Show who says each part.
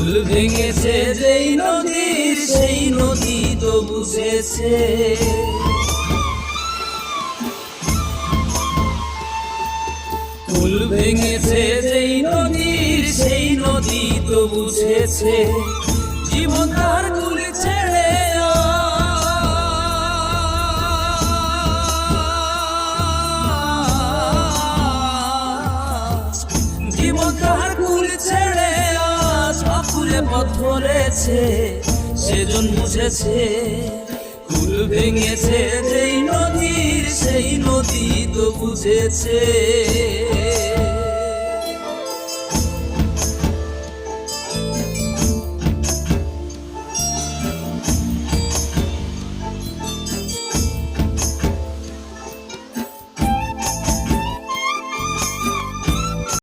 Speaker 1: কুল ভেঙেছে যেই নদীর সেই নদী তো বুঝেছে। কুল ভেঙেছে যেই নদীর সেই নদী তো বুঝেছে। জীবন তার কুল ছেড়ে জীবন তার কুল ছেড়ে কুলে পথ ধরেছে, সেজন বুঝেছে। কুল ভেঙেছে যেই নদীর সেই নদী তো বুঝেছে।